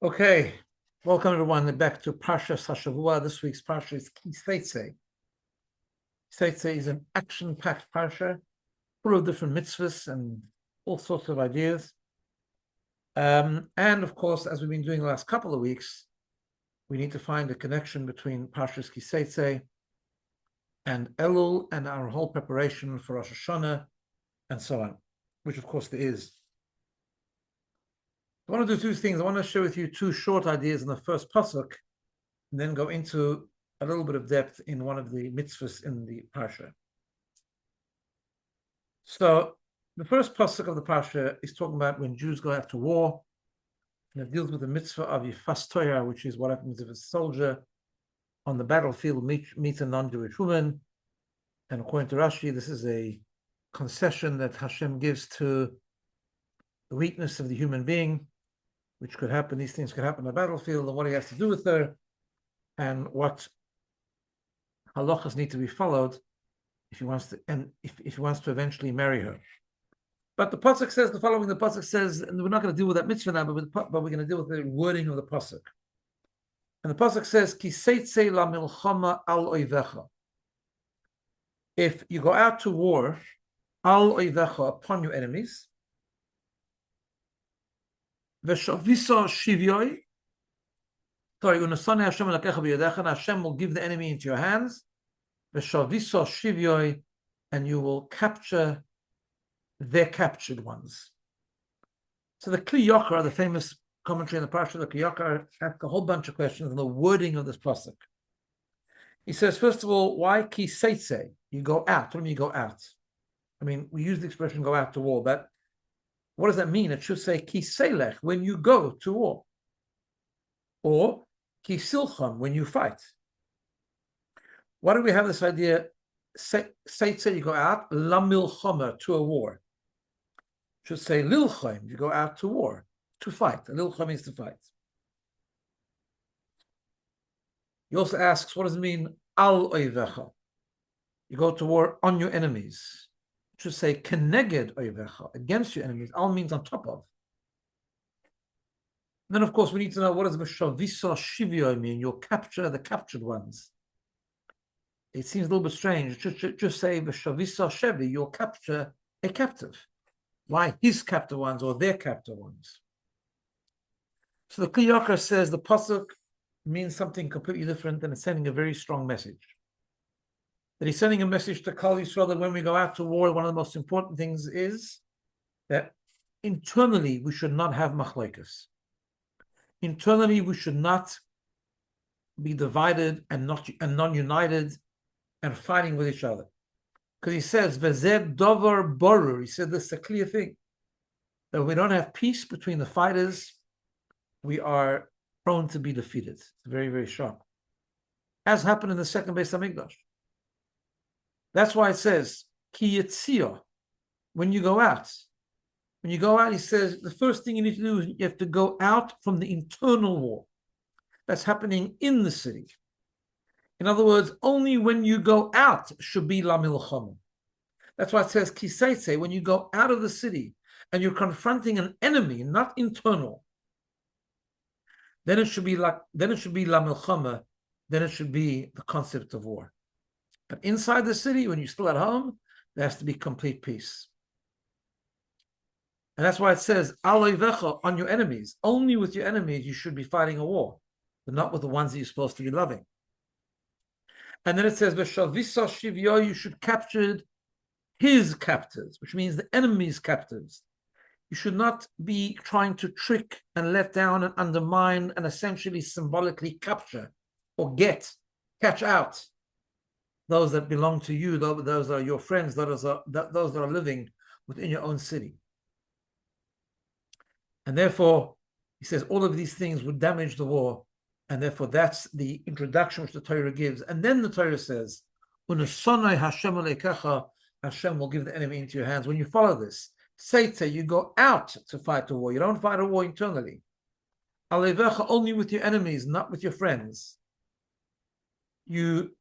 Okay, welcome everyone back to Parsha Ki. This week's Parsha is Ki Seitzei. Seitzei is an action-packed Parsha, full of different mitzvahs and all sorts of ideas. And of course, as we've been doing the last couple of weeks, we need to find a connection between Parsha Ki Seitzei and Elul and our whole preparation for Rosh Hashanah and so on, which of course there is. I want to do two things. I want to share with you two short ideas in the first pasuk, and then go into a little bit of depth in one of the mitzvahs in the parsha. So the first pasuk of the parsha is talking about when Jews go out to war, and it deals with the mitzvah of Yifas Torah, which is what happens if a soldier on the battlefield meets a non-Jewish woman. And according to Rashi, this is a concession that Hashem gives to the weakness of the human being, which could happen. These things could happen on the battlefield, and what he has to do with her, and what halachas need to be followed if he wants to, and if he wants to eventually marry her. But the pasuk says the following. The pasuk says, and we're not going to deal with that mitzvah now, but we're going to deal with the wording of the pasuk. And the pasuk says, "Ki seitzei la milchama al oivecha." If you go out to war, al oivecha, upon your enemies. Veshavisa shivyoi. Sorry, unasane Hashem lakecha b'yadecha. Hashem will give the enemy into your hands. Veshavisa shivyoi, and you will capture their captured ones. So the Kli Yakar, the famous commentary in the Parsha, the Kli Yakar, asks a whole bunch of questions on the wording of this pasuk. He says, first of all, why Ki Seitzei? You go out. What do you mean you go out? I mean, we use the expression go out to war, but what does that mean? It should say Ki Seilech, when you go to war. Or Ki Silcham, when you fight. Why do we have this idea? Seitzei, you go out, La Milchama, to a war. It should say Lilchaim, you go out to war, to fight. Lilchaim means to fight. He also asks, what does it mean, Al Oivecha? You go to war on your enemies. It should say Keneged Oivecha, against your enemies. Al means on top of. And then, of course, we need to know what does Veshavisa Shivyo mean? You'll capture the captured ones. It seems a little bit strange. It should just say Veshavisa Shevi, you'll capture a captive. Why his captive ones or their captive ones? So the Kli Yakar says the pasuk means something completely different, and it's sending a very strong message. That he's sending a message to Kal Yisrael that when we go out to war, one of the most important things is that internally we should not have machlokes. Internally we should not be divided and non-united and fighting with each other. Because he says, V'zeh davar barur, he said this is a clear thing, that if we don't have peace between the fighters, we are prone to be defeated. It's very, very sharp. As happened in the second Beis Hamikdash. That's why it says, Ki Yetzia, when you go out. When you go out, he says, the first thing you need to do is you have to go out from the internal war that's happening in the city. In other words, only when you go out should be La Milchama. That's why it says, Ki Seitzei, when you go out of the city and you're confronting an enemy, not internal, then it should be La Milchama, then it should be the concept of war. But inside the city, when you're still at home, there has to be complete peace. And that's why it says, Al Oivecha, on your enemies. Only with your enemies you should be fighting a war, but not with the ones that you're supposed to be loving. And then it says, Veshavisa Shivyo, you should capture his captives, which means the enemy's captives. You should not be trying to trick and let down and undermine and essentially symbolically capture or catch out those that belong to you, those are your friends, those that are living within your own city. And therefore, he says all of these things would damage the war, and therefore that's the introduction which the Torah gives. And then the Torah says, Unasonai Hashem alekecha, Hashem will give the enemy into your hands. When you follow this, Seitzei, you go out to fight a war. You don't fight a war internally. Alevecha, only with your enemies, not with your friends. You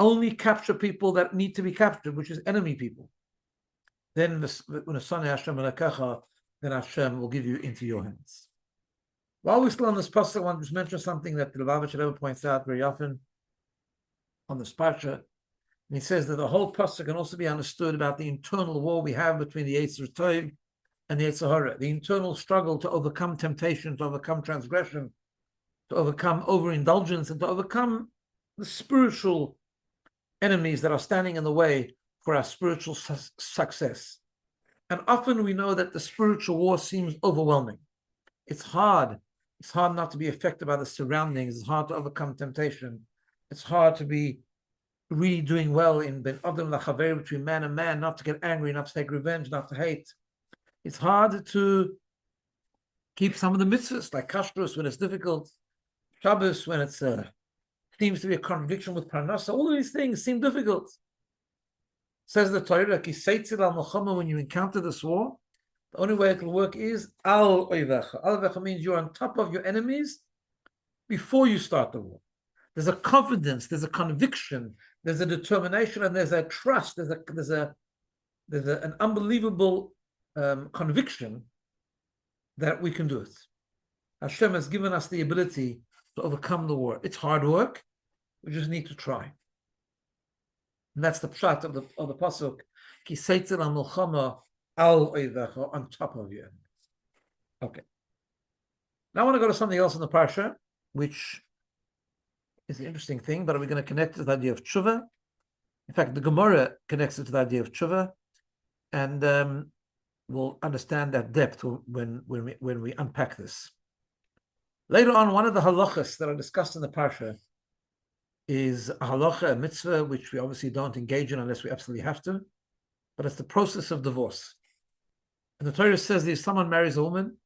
only capture people that need to be captured, which is enemy people. Then Unasonai Hashem alekecha, then Hashem will give you into your hands. While we're still on this pasuk, I want to just mention something that the Lubavitcher Rebbe points out very often on this parsha. And he says that the whole pasuk can also be understood about the internal war we have between the Yetzer Tov and the Yetzer Hara, the internal struggle to overcome temptation, to overcome transgression, to overcome overindulgence, and to overcome the spiritual enemies that are standing in the way for our spiritual success. And often we know that the spiritual war seems overwhelming. It's hard. It's hard not to be affected by the surroundings. It's hard to overcome temptation. It's hard to be really doing well in ben adam lachaver, between man and man, not to get angry, not to take revenge, not to hate. It's hard to keep some of the mitzvahs, like kashrus when it's difficult, Shabbos when it's seems to be a contradiction with parnasa. All of these things seem difficult. Says the Torah, Ki Seitzei al-Milchama, when you encounter this war, the only way it will work is al oivecha. Al oivecha means you're on top of your enemies before you start the war. There's a confidence, there's a conviction, there's a determination, and there's a trust. There's an unbelievable conviction that we can do it. Hashem has given us the ability to overcome the war. It's hard work. We just need to try. And that's the pshat of the pasuk. Ki Seitzei al-Milchama al oivecha, on top of you. Okay. Now I want to go to something else in the parsha, which is an interesting thing, but we're going to connect it to the idea of Teshuva. In fact, the Gemara connects it to the idea of Teshuva, and we'll understand that depth when we unpack this. Later on, one of the halachas that are discussed in the parsha is a halacha, a mitzvah, which we obviously don't engage in unless we absolutely have to, but it's the process of divorce. And the Torah says that if someone marries a woman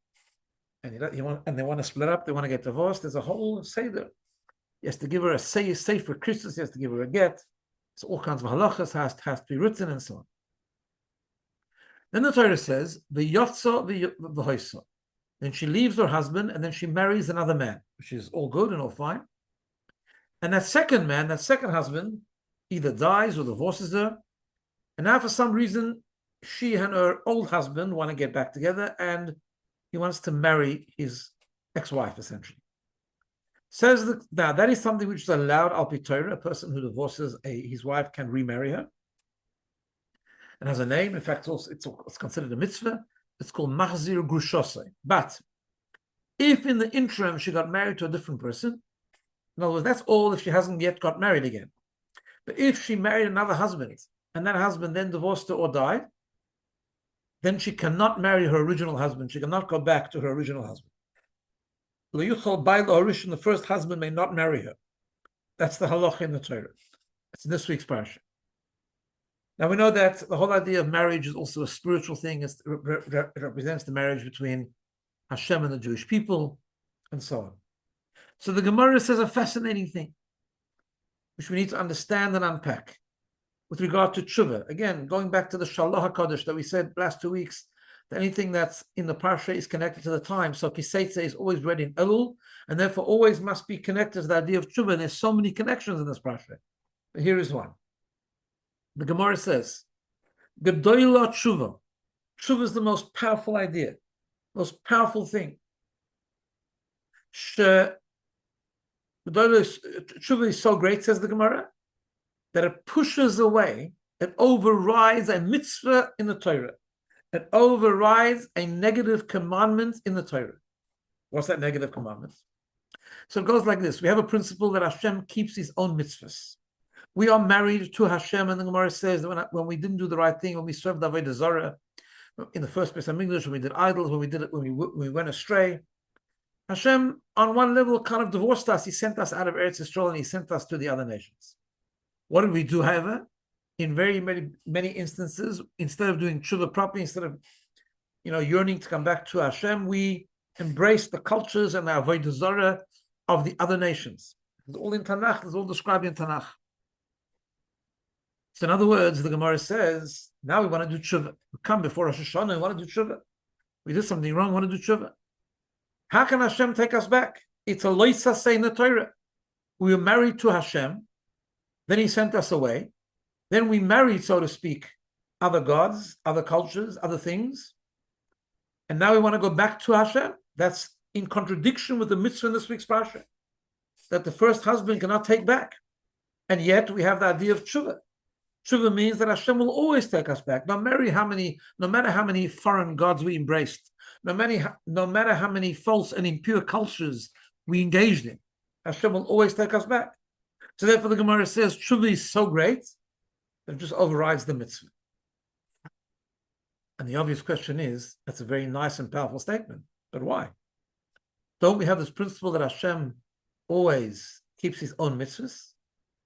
and they want to split up, they want to get divorced, there's a whole seder. He has to give her a say for Christus, he has to give her a get. So all kinds of halachas has to be written and so on. Then the Torah says, v'yotza v'hoisa. Then she leaves her husband and then she marries another man, which is all good and all fine. And that second man, that second husband, either dies or divorces her. And now for some reason, she and her old husband want to get back together and he wants to marry his ex-wife, essentially. Says that now that is something which is allowed al pi Torah. A person who divorces his wife can remarry her. And has a name. In fact, it's considered a mitzvah. It's called Machzir Grushosei. But if in the interim she got married to a different person, in other words, that's all if she hasn't yet got married again. But if she married another husband and that husband then divorced her or died, then she cannot marry her original husband. She cannot go back to her original husband. The first husband may not marry her. That's the halacha in the Torah. It's in this week's parsha. Now we know that the whole idea of marriage is also a spiritual thing. It represents the marriage between Hashem and the Jewish people, and so on. So the Gemara says a fascinating thing, which we need to understand and unpack with regard to Teshuva. Again, going back to the Shalach HaKadosh that we said last 2 weeks, that anything that's in the parsha is connected to the time. So Ki Seitzei is always read in Elul, and therefore always must be connected to the idea of Teshuva. And there's so many connections in this parsha. But here is one. The Gemara says, Gedoyla Teshuva. Teshuva is the most powerful idea, most powerful thing. Teshuva is so great, says the Gemara, that it pushes away, it overrides a mitzvah in the Torah. It overrides a negative commandment in the Torah. What's that negative commandment? So it goes like this. We have a principle that Hashem keeps his own mitzvahs. We are married to Hashem, and the Gemara says that when we didn't do the right thing, when we served Avodah Zarah, in the first place in English, when we did idols, when we went astray, Hashem, on one level, kind of divorced us. He sent us out of Eretz Yisrael, and he sent us to the other nations. What did we do, however? In very many instances, instead of doing Teshuva properly, instead of yearning to come back to Hashem, we embraced the cultures and the Avodah Zarah of the other nations. It's all in Tanakh. It's all described in Tanakh. So in other words, the Gemara says, now we want to do Teshuva. We come before Rosh Hashanah, we want to do Teshuva. We did something wrong, we want to do Teshuva. How can Hashem take us back? It's a loisa say in the Torah. We were married to Hashem, then he sent us away. Then we married, so to speak, other gods, other cultures, other things. And now we want to go back to Hashem. That's in contradiction with the mitzvah in this week's Parsha, that the first husband cannot take back. And yet we have the idea of Teshuva. Teshuva means that Hashem will always take us back, no matter how many foreign gods we embraced, no matter how many false and impure cultures we engaged in. Hashem will always take us back. So therefore the Gemara says Teshuva is so great that it just overrides the mitzvah. And the obvious question is, that's a very nice and powerful statement, but why? Don't we have this principle that Hashem always keeps his own mitzvahs?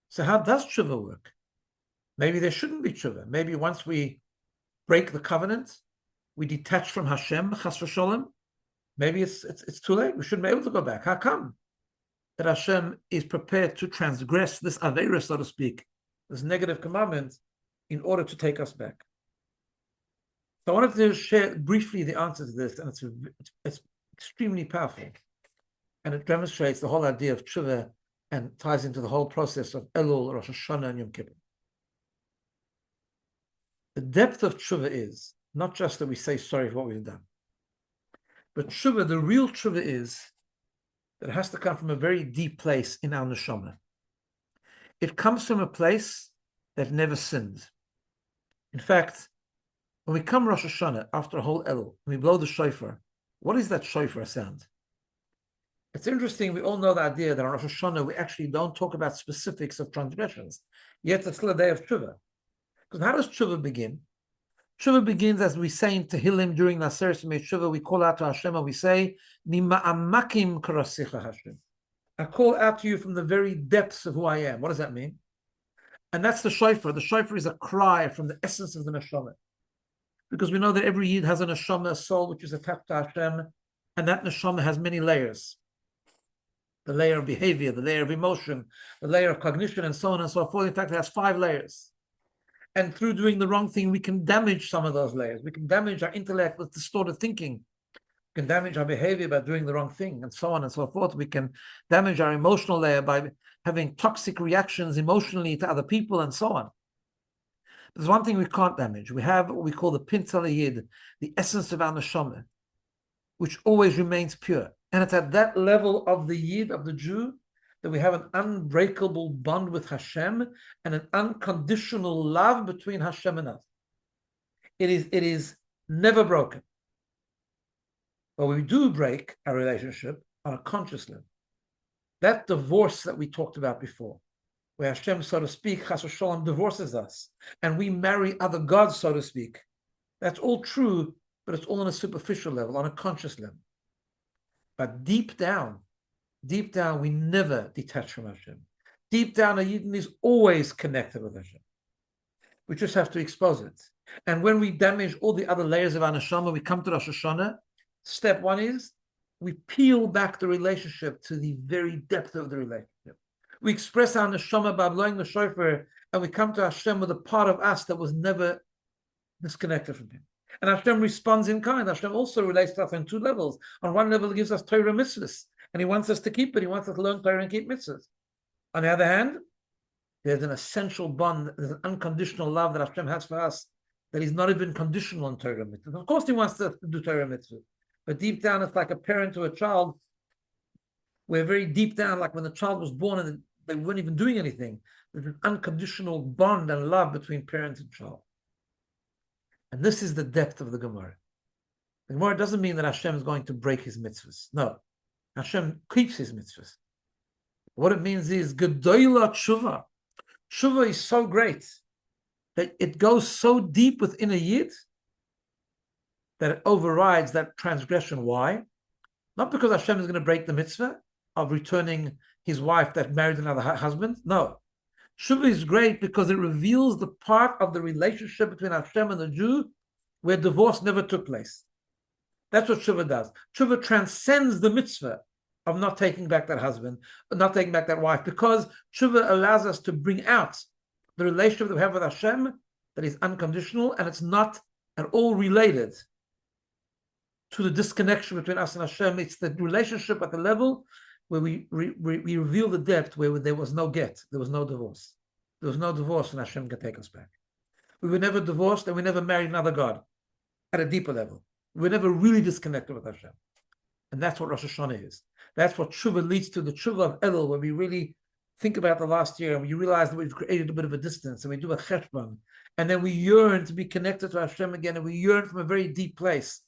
So how does Teshuva work? Maybe there shouldn't be Teshuva. Maybe once we break the covenant, we detach from Hashem, chas v'sholem, maybe it's too late. We shouldn't be able to go back. How come that Hashem is prepared to transgress this aveira, so to speak, this negative commandment, in order to take us back? So I wanted to share briefly the answer to this, and it's extremely powerful. And it demonstrates the whole idea of Teshuva and ties into the whole process of Elul, Rosh Hashanah, and Yom Kippur. The depth of Teshuva is not just that we say sorry for what we've done, but Teshuva, the real Teshuva, is that it has to come from a very deep place in our neshama. It comes from a place that never sinned. In fact, when we come Rosh Hashanah after a whole Elul, and we blow the shofar, what is that shofar sound? It's interesting, we all know the idea that on Rosh Hashanah we actually don't talk about specifics of transgressions, yet it's still a day of Teshuva. Because how does Teshuva begin? Teshuva begins, as we say in Tehillim during the Aseret Yemei Teshuva, we call out to Hashem and we say, Nima'amakim karasicha Hashem. I call out to you from the very depths of who I am. What does that mean? And that's the shofar. The shofar is a cry from the essence of the neshama. Because we know that every Yid has a neshama, a soul which is attached to Hashem, and that neshama has many layers. The layer of behavior, the layer of emotion, the layer of cognition, and so on and so forth. In fact, it has 5 layers. And through doing the wrong thing, we can damage some of those layers. We can damage our intellect with distorted thinking. We can damage our behavior by doing the wrong thing, and so on and so forth. We can damage our emotional layer by having toxic reactions emotionally to other people, and so on. There's one thing we can't damage. We have what we call the pintal yid, the essence of our neshama, which always remains pure. And it's at that level of the yid, of the Jew, that we have an unbreakable bond with Hashem and an unconditional love between Hashem and us. It is never broken. But we do break our relationship on a conscious level. That divorce that we talked about before, where Hashem, so to speak, chas v'sholem, divorces us, and we marry other gods, so to speak, that's all true, but it's all on a superficial level, on a conscious level. But deep down, we never detach from Hashem. Deep down, a Yidden is always connected with Hashem. We just have to expose it. And when we damage all the other layers of our neshama, we come to Rosh Hashanah. Step 1 is we peel back the relationship to the very depth of the relationship. We express our neshama by blowing the shofar, and we come to Hashem with a part of us that was never disconnected from Him. And Hashem responds in kind. Hashem also relates to us on 2 levels. On one level, He gives us Torah mitzvahs, and He wants us to keep it. He wants us to learn Torah and keep mitzvahs. On the other hand, there's an essential bond, there's an unconditional love that Hashem has for us that is not even conditional on Torah mitzvahs. Of course, He wants us to do Torah mitzvahs, but deep down, it's like a parent to a child, where very deep down, like when the child was born and they weren't even doing anything, there's an unconditional bond and love between parent and child. And this is the depth of the Gemara. The Gemara doesn't mean that Hashem is going to break His mitzvahs. No. Hashem keeps His mitzvahs. What it means is, Gedoyla Teshuva. Teshuva is so great that it goes so deep within a Yid that it overrides that transgression. Why? Not because Hashem is going to break the mitzvah of returning his wife that married another husband. No. Teshuva is great because it reveals the part of the relationship between Hashem and the Jew where divorce never took place. That's what Teshuva does. Teshuva transcends the mitzvah of not taking back that husband, not taking back that wife, because Teshuva allows us to bring out the relationship that we have with Hashem that is unconditional, and it's not at all related to the disconnection between us and Hashem. It's the relationship at the level where we reveal the depth where there was no get, there was no divorce. There was no divorce, and Hashem can take us back. We were never divorced, and we never married another God at a deeper level. We were never really disconnected with Hashem. And that's what Rosh Hashanah is. That's what Teshuva leads to, the Teshuva of Elul, when we really think about the last year and we realize that we've created a bit of a distance and we do a cheshbon. And then we yearn to be connected to Hashem again, and we yearn from a very deep place.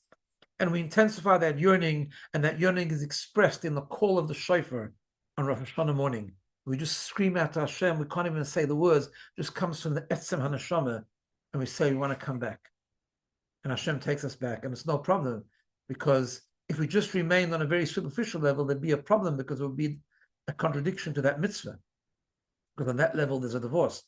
And we intensify that yearning, and that yearning is expressed in the call of the shofar on Rosh Hashanah morning. We just scream out to Hashem. We can't even say the words. It just comes from the etzem haneshama, and we say we want to come back. And Hashem takes us back, and it's no problem, because if we just remained on a very superficial level, there'd be a problem, because it would be a contradiction to that mitzvah. Because on that level, there's a divorce.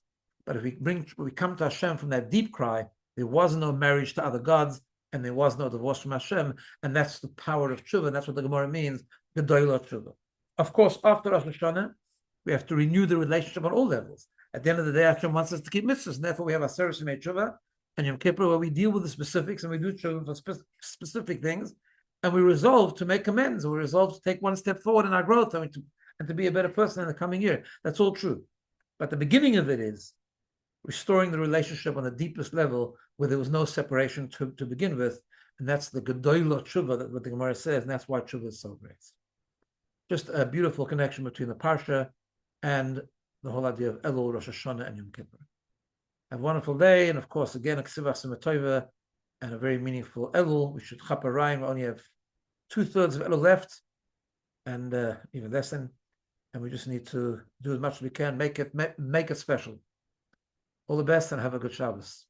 But if we come to Hashem from that deep cry, there was no marriage to other gods, and there was no divorce from Hashem, and that's the power of Teshuva, and that's what the Gemara means, Gedolah Teshuva. Of course, after Rosh Hashanah, we have to renew the relationship on all levels. At the end of the day, Hashem wants us to keep mitzvahs, and therefore we have our service in Teshuva and Yom Kippur, where we deal with the specifics, and we do Teshuva for specific things, and we resolve to make amends, and we resolve to take one step forward in our growth, and to be a better person in the coming year. That's all true. But the beginning of it is restoring the relationship on the deepest level, where there was no separation to begin with, and that's the Gedolah Teshuva, that what the Gemara says, and that's why Teshuva is so great. Just a beautiful connection between the Parsha and the whole idea of Elul, Rosh Hashanah, and Yom Kippur. Have a wonderful day, and of course, again, a Ksiva Simatova, and a very meaningful Elul. We should Chapa Rayim. We only have 2/3 of Elul left, and even less than, and we just need to do as much as we can, make it special. All the best, and have a good Shabbos.